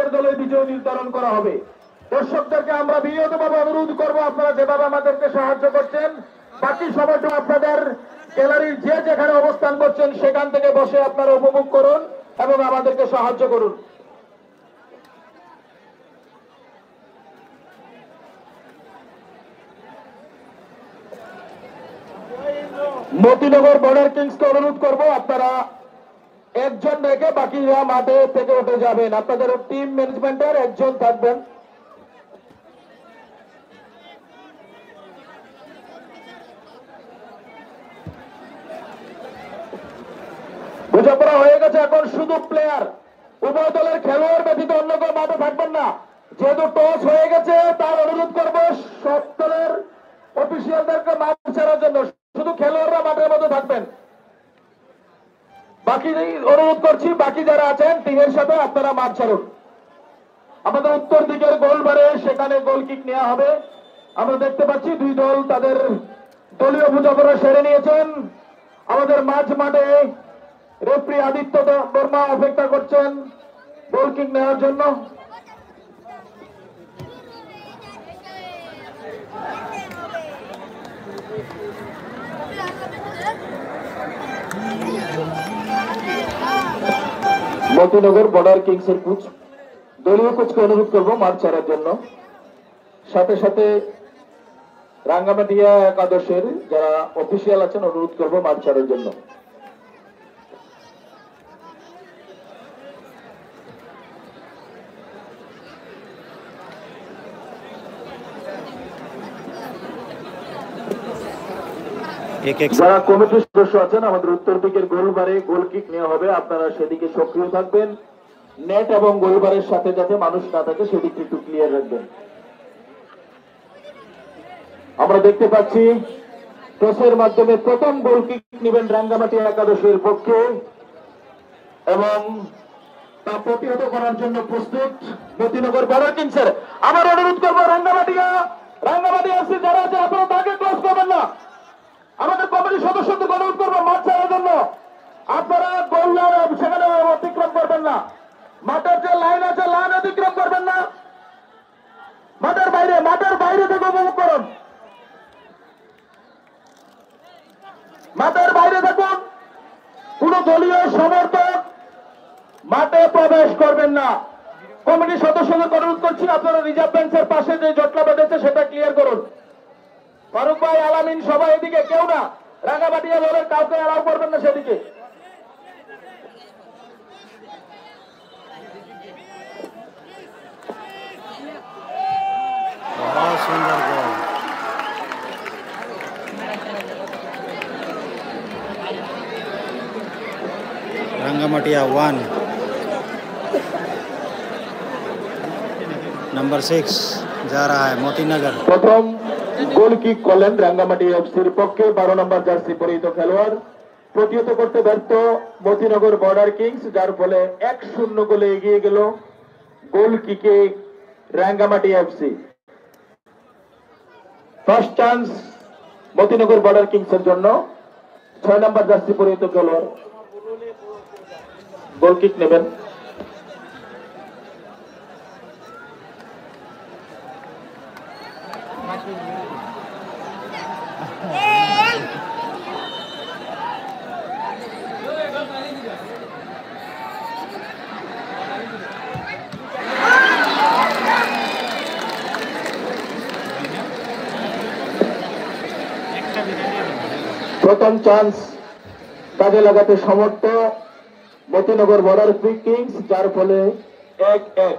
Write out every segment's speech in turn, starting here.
কাদের দলে বিজয় নির্ধারণ করা হবে। দর্শকদেরকে আমরা বিনীতভাবে অনুরোধ করব, আপনারা যেভাবে আমাদেরকে সাহায্য করছেন, বাকি সময়টা আপনাদের গ্যালারির যে যেখানে অবস্থান করছেন সেখান থেকে বসে আপনারা উপভোগ করুন এবং আমাদেরকে সাহায্য করুন। মতিনগর বর্ডার কিংসকে অনুরোধ করব, আপনারা একজন রেখে বাকিরা মাঠে থেকে উঠে যাবেন। আপনাদের টিম ম্যানেজমেন্টের একজন থাকবেন। বোঝাপড়া হয়ে গেছে, এখন শুধু প্লেয়ার, উভয় দলের খেলোয়াড় ব্যতীত অন্য কেউ মাঠে থাকবেন না। যেহেতু টস হয়ে গেছে, তার অনুরোধ করবো সব দলের অফিসিয়ালদেরকে মাঠ ছাড়ার জন্য, শুধু খেলোয়াড়রা মাঠের মধ্যে থাকবেন। বাকি অনুরোধ করছি, বাকি যারা আছেন টিমের সাথে আপনারা মাঠ ছাড়ুন। আমাদের উত্তর দিকের গোলবারে সেখানে গোল কিক নেওয়া হবে। আমরা দেখতে পাচ্ছি দুই দল তাদের দলীয় বোঝাপড়া সেরে নিয়েছেন। আমাদের মাঝ মাঠে রেফারি আদিত্য বর্মা অপেক্ষা করছেন গোল কিক নেওয়ার জন্য। মতিনগর বর্ডার কিংস এর কোচ, দলীয় কোচকে অনুরোধ করবো মাঠ ছাড়ার জন্য। সাথে সাথে রাঙ্গামাটিয়া একাদশের যারা অফিসিয়াল আছেন অনুরোধ করবো মাঠ ছাড়ার জন্য। যারা কমিটির সদস্য আছেন, আমাদের উত্তর দিকের গোলবারে গোল কিক নেওয়া হবে, আপনারা সেদিকে সক্রিয় থাকবেন। নেট এবং গোলবারের সাথে যাতে মানুষ না থাকে সেদিকে একটু ক্লিয়ার রাখবেন। আমরা দেখতে পাচ্ছি টসের মাধ্যমে প্রথম গোল কিক নেবেন রাঙ্গামাটি একাদশের পক্ষে এবং তা প্রতিহত করার জন্য প্রস্তুত মতিনগর বর্ডার কিংসের। আমার অনুরোধ করবো রাঙ্গামাটি এফসি যারা আছে আপনারা তাকে ক্লোজ করবেন না। আমাদের কমিটির সদস্যদের অনুরোধ করবো মাঠ ছাড়ার জন্য, আপনারা গোল লাইন সেখানে অতিক্রম করবেন না। মাঠের যে লাইন আছে লাইন অতিক্রম করবেন না। মাঠের বাইরে থেকে উপভোগ করুন। মাঠের বাইরে থাকুন। কোন দলীয় সমর্থক মাঠে প্রবেশ করবেন না। কমিটির সদস্যদের অনুরোধ করছি, আপনারা রিজার্ভ বেঞ্চের পাশে যে জটলা বেঁধেছে সেটা ক্লিয়ার করুন। ফারুক ভাই, আলামিন, সবাই এদিকে, কেউ না, রাঙ্গামাটিয়া দলের কাউকে অ্যালাউ করবেন না সেদিকে। সুন্দর গোল। রাঙ্গামাটিয়া 1, नंबर 6 जा रहा है मोतीनगर। प्रथम গোল কিক করলেন রাঙ্গামাটি এফসির পক্ষে 12 নম্বর জার্সি পরিহিত খেলোয়াড়। প্রতিহত করতে ব্যর্থ মতিনগর বর্ডার কিংস, যার ফলে 1-0 গোলে এগিয়ে গেল গোল কিকে Rangamati FC. First chance Matinagar Border Kings এর জন্য। 6 নম্বর জার্সি পরিহিত খেলোয়াড় গোল কিক নেবেন। প্রথম চান্স কাজে লাগাতে সমর্থ মতিনগর বর্ডার কিংস, যার ফলে 1-1।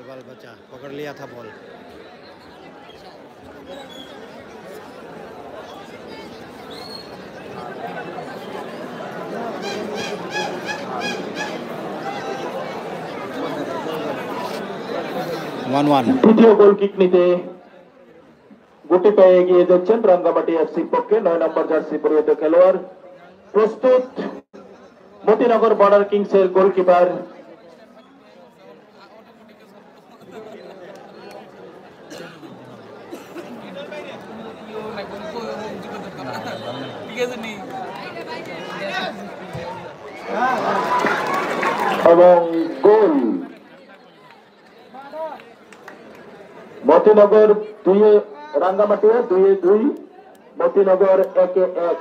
बाल बचा, पकड़ लिया था बॉल। দ্বিতীয় গোল কিক নিতে গুটি পেয়ে এগিয়ে যাচ্ছেন রাঙ্গামাটি এফসি পক্ষে 9 নম্বর জার্সি পরিহিত খেলোয়াড়। প্রস্তুত মতিনগর বর্ডার কিংস এর গোলকিপার এবং গোল মতিনগর 2-এ, রাঙ্গামাটিয়া 2-2, মতিনগর 1-1।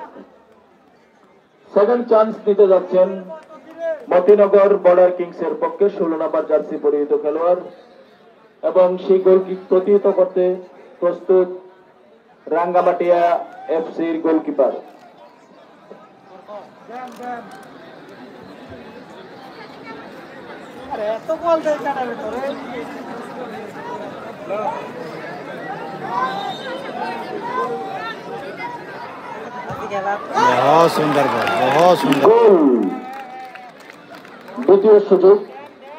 সেকেন্ড চান্স নিতে যাচ্ছেন মতিনগর বর্ডার কিংসের পক্ষে 16 নম্বর জার্সি পরিহিত খেলোয়াড় এবং সেই গোল কিক প্রতিহত করতে প্রস্তুত রাঙ্গামাটিয়া এফসির গোলকিপার। बहुत सुंदर बॉल, बहुत सुंदर। গোল। দ্বিতীয় সুযোগ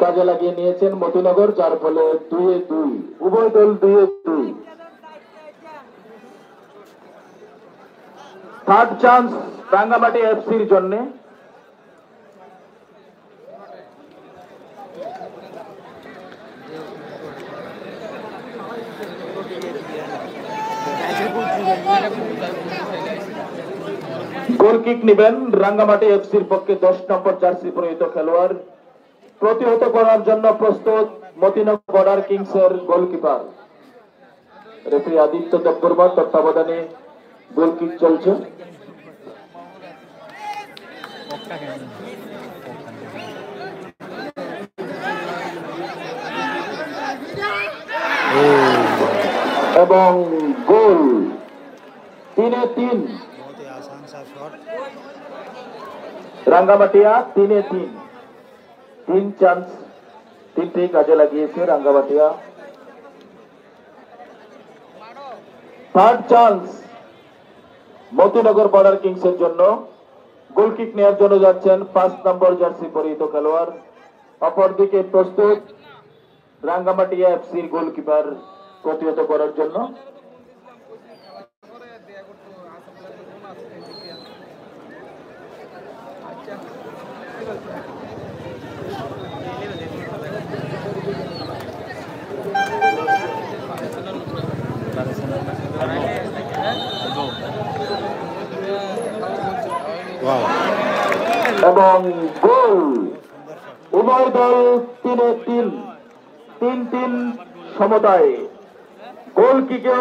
কাজে লাগিয়ে নিয়েছেন মতিনগর, যার ফলে 2-2, উভয় দল 2-2। থার্ড চান্স রাঙ্গামাটি এফসির জন্য। গোল কিক নেবেন রাঙ্গামাটি এফসির পক্ষে 10 নম্বর জার্সি পরিহিত খেলোয়াড়। প্রতিহত করার জন্য প্রস্তুত মতিনগর বর্ডার কিংসের গোলকিপার। রেফারি আদিত্য দেববর্মা তত্ত্বাবধানে গোল কিক চলছে। এবং গোল 3-3। बहुत ही आसान सा शॉट। রাঙ্গামাটিয়া 3-3। 3 চান্স, 3টি কাজে লাগিয়েছে রাঙ্গামাটিয়া। থার্ড চান্স মতিনগর বর্ডার কিংসের জন্য। গোল কিক নেওয়ার জন্য যাচ্ছেন 5 নম্বর জার্সি পরিহিত খেলোয়াড়। অপরদিকে প্রস্তুত রাঙ্গামাটিয়া এফসির গোলকিপার প্রতিহত করার জন্য। वाह, এবং গোল। উভয় দল 3-3, 3-3 সমতায়। গোল কিকে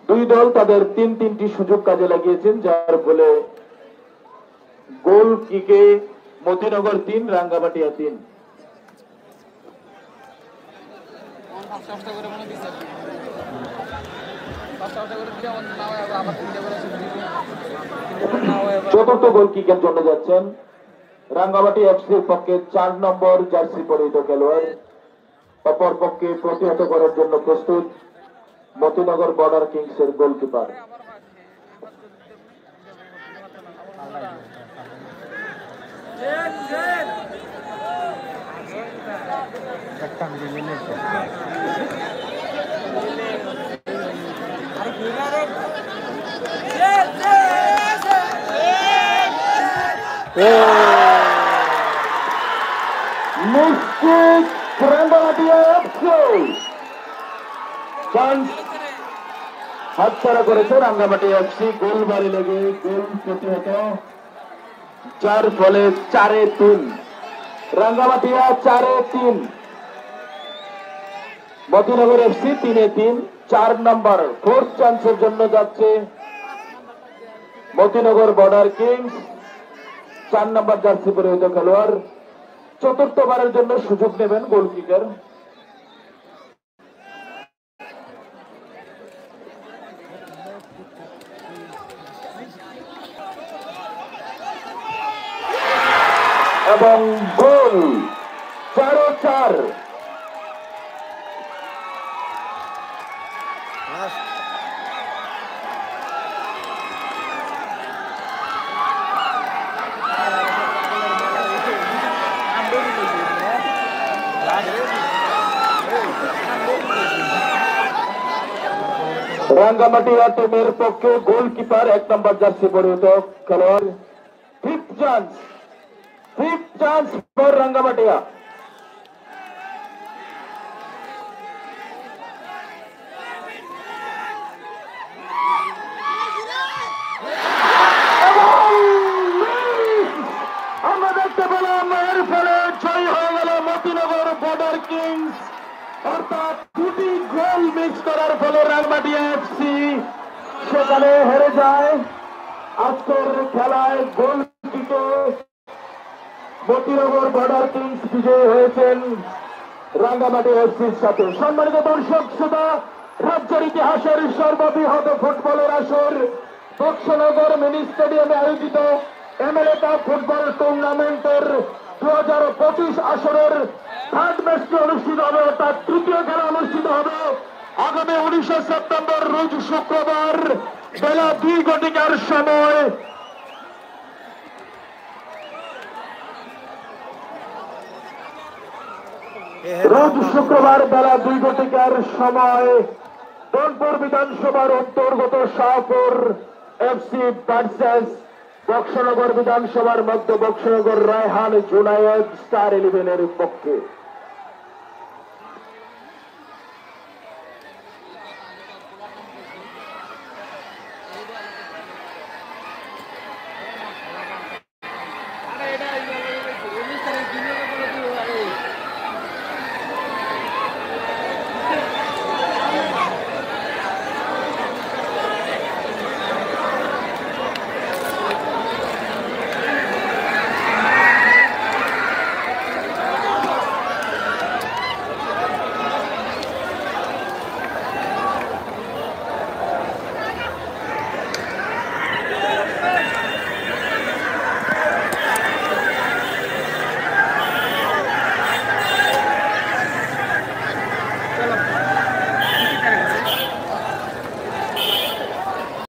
2 দল তাদের 3-3টি সুযোগ কাজে লাগিয়েছেন, যার ফলে গোল কিকে মতিনগর 3, রাঙ্গামাটিয়া 3। চতুর্থ গোল কিকের জন্য যাচ্ছেন রাঙ্গামাটি এফসির পক্ষে 4 নম্বর জার্সি পরিহিত খেলোয়াড়। অপর পক্ষে প্রতিহত করার জন্য প্রস্তুত মতিনগর বর্ডার কিংসের গোলকিপার। নিশ্চিত রাঙ্গামাটিয়া এফসি চান্স হাতছাড়া করেছে রাঙ্গামাটি এফসি। গোল বাড়ি লেগে গোল প্রতিহত, যার ফলে 4-3। রাঙ্গামাটিয়া 4-3, মতিনগর এফসি 3-3। 4 নম্বর ফোর্থ চান্সের জন্য যাচ্ছে মতিনগর বর্ডার কিংস, 4 নম্বর জার্সি পরিহিত খেলোয়াড়। চতুর্থবারের জন্য সুযোগ নেবেন গোল কিকার। এবং গোল 4-4। लास्ट। রাঙ্গামাটিয়া টিমের পক্ষে গোলকিপার 1 নম্বর জার্সি পরিহিত খেলোয়াড়। Fifth chance for Rangamatia. আমরা দেখতে পেলাম এর ফলে জয় হয়ে গেল মতিনগর বর্ডার কিংস অর্থাৎ দুটি গোল মিস করার ফলে রাঙ্গামাটি এফসি সেখানে হেরে যায়। আজকের খেলায় গোল কিকে মতিনগর বর্ডার কিংস বিজয়ী হয়েছেন রাঙ্গামাটি এফসির সাথে। সম্মানিত দর্শক শ্রোতা, রাজ্যের ইতিহাসের সর্ববৃহৎ ফুটবলের আসর বক্সনগর মিনি স্টেডিয়ামে আয়োজিত এমএলএ কাপ ফুটবল টুর্নামেন্টের 2025 আসরের থার্ড ম্যাচটি অনুষ্ঠিত হবে, অর্থাৎ তৃতীয় খেলা অনুষ্ঠিত হবে আগামী 19 সেপ্টেম্বর রোজ শুক্রবার বেলা 2 সময়। রোজ শুক্রবার বেলা 2 সময় দোলপুর বিধানসভার অন্তর্গত শাহপুর এফসি ভার্সেস বক্সনগর বিধানসভার মধ্য বক্সনগর রায়হান জুনায়েদ স্টার 11-এর পক্ষে।